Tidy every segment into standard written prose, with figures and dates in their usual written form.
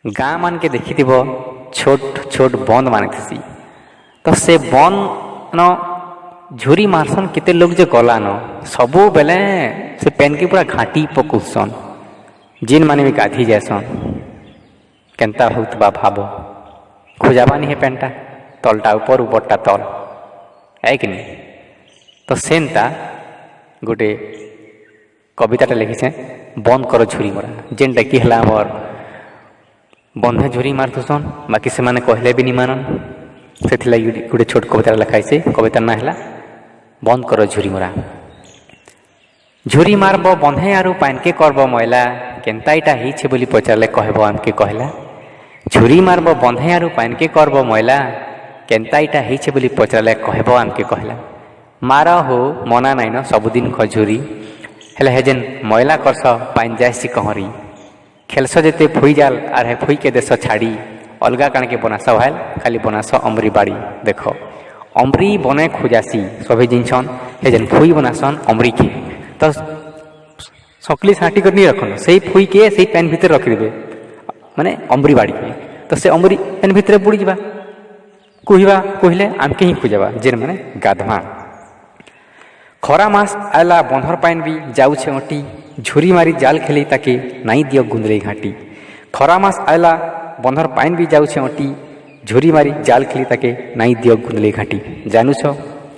गाँ मान के देखी छोट छोट बंद मान थी तो से बंद न झुरी मारसन केते लोग जे गलान सबू बेले से पेन के पूरा घाटी पकुसन जिन माने भी गाधी जासन केनता होतबा भाव खोजाबानी है पेनटा तलटा ऊपर उपरटा तल है कि नहीं। तो सेनता गोटे कविताटा लिखिछे बंद कर झुरी मरा जेनटा कि हला हमर बंधे झुरी मारथुसन बाकी से माने कहले भी नहीं मानन से गोटे छोट कविता लिखाई से कवितार ना है बंद कर झुरी मरा। झुरी मारब बंधे आरु पान के करब मैला केनता इटा हिछे बोली पचारले कहब आमके कहला। झुरी मारब बंधे आरु पान के करब मैला केनता इटा हिछे बोली पचारले कहब आमके कहला। मार हो मना नाइन सबुदिन खजुरी हेले हे जेन मैला करस पान जायसी कहरी खेलस जेते फुई जाल आर हे फुई के देश छाड़ी अलगा काण के बनास भाल खाली बनास अमरी बाड़ी देख अमरी बने खोजासी सभी जिनसन हे जेन फुई बनासन अमरी के तो सकली साटी कर नहीं रखन से फुई के से पेन भितर रखिदे माने अमरी बाड़ी के तो से अमरी पेन भितर बुड़ी जा कहवा कहले आमके ही खोजबा जेन माने गाधमा। खरा मास आला बंधर पाइन भी जाऊे अटी झुरी मारी जाल खेली ताके नाई दियो गुंदले घाटी। खरा मास आला बंधर पाइन भी जाऊे अटी झुरी मारी जाल खेली ताके नाई दियो गुंदले घाटी। जानूछ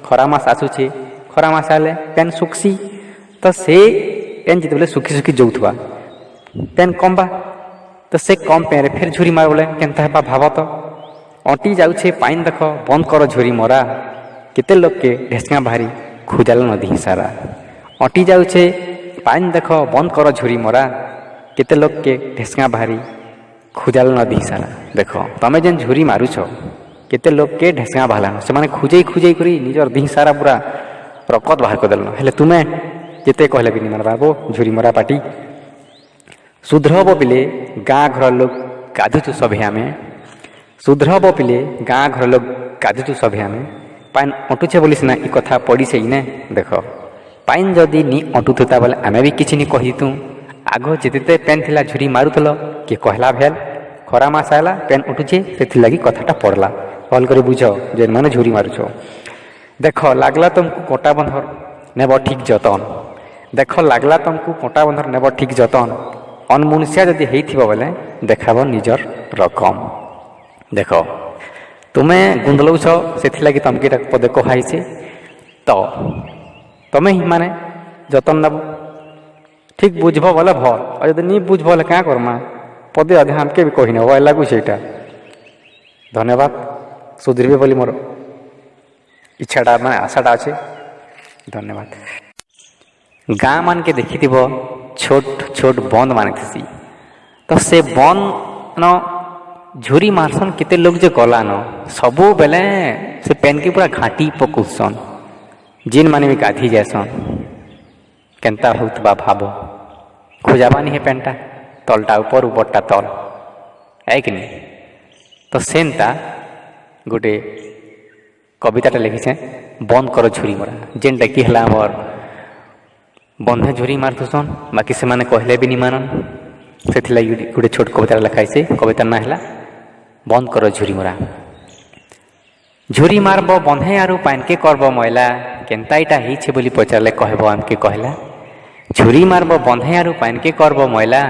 खरा मास आसुचे खरा मास आले पेन सुखसी तो से पेन जिते सुखी सुखी जाऊथबा पेन कम बा तो से कम पेन फिर झुरी मार बोले केनता हेबा भाव तो अटी जाऊे पाइन देख बंद कर झुरी मरा केते लोग के ढेसका भारी खुजाल नदी सारा। अटी जाऊे पाइन देख बंद कर झुरी मरा केते लोग के ढेसका भारी खुजाल नदी सारा। देख तमें जेन झुरी मारुछ केते लोग के ढेसका भालान से माने खुजे खुजे करी निजर दी सारा पूरा रकत बाहर कर देलन हेले तुमे जेते कहले भी नहीं मानबा बो झुरी मरा पाटी। सुधरब पिले गाँ घर लोग गाधुचु सभ्या में सुधरब पिले गाँ घर लोग गाधुचु सभ्या में पाइन अटुचे बोली सीना ई कथा पड़ी से इने देख पाइन जदि नी अटुता बोले आमे भी किछि नी कही तू आग जिते पेन थिला झुरी मारुथल किए कहला भेल खरा मास आला पेन उठुचे से लगी कथाटा पड़ला भल कर बुझ जे माने झुरी मारुछ। देख लागला तुमको कोटा बंधर नेब ठीक जतन देख लागला तुमको कोटा बंधर नेब ठीक जतन अनमुनसिया जदि हेइथिबो बोले देखाब निजर रकम। देख तुम्हें गुंदलौछ से लगी तमके पदे कहाई तो तुम्हें ही माने जतन नब ठीक बुझब बोले भल और जब नहीं बुझब बोले क्या करमा पदे अधे हमके भी कही नब लगू से धन्यवाद सुधरबे बोली मोर इच्छाटा मैं आशाटा अच्छे धन्यवाद। गाँ मान के देखी छोट छोट बंद मान थी तो से बंद न झुरी मारसन केते लोग जे गलान सबू बेले से पेन के पूरा घाटी पकुसन जिन माने भी गाधी जासन केनता होतबा भाव खोजाबानी है पेनटा तलटा ऊपर उपरटा तल है कि नहीं। तो सेनता गोटे कविताटा लिखिछे बंद कर झुरी मरा जेनटा कि हला हमर बंधे झुरी मारथुसन बाकी से माने कहले भी नहीं मानन से गोटे छोट कविता लिखाई से कवितार ना है बंद कर झुरी मरा। झुरी मारब बंधे आरु पान के करब मैला केनता इटा हिछे बोली पचारले कहब आमके कहला। झुरी मारब बंधे आरु पान के करब मैला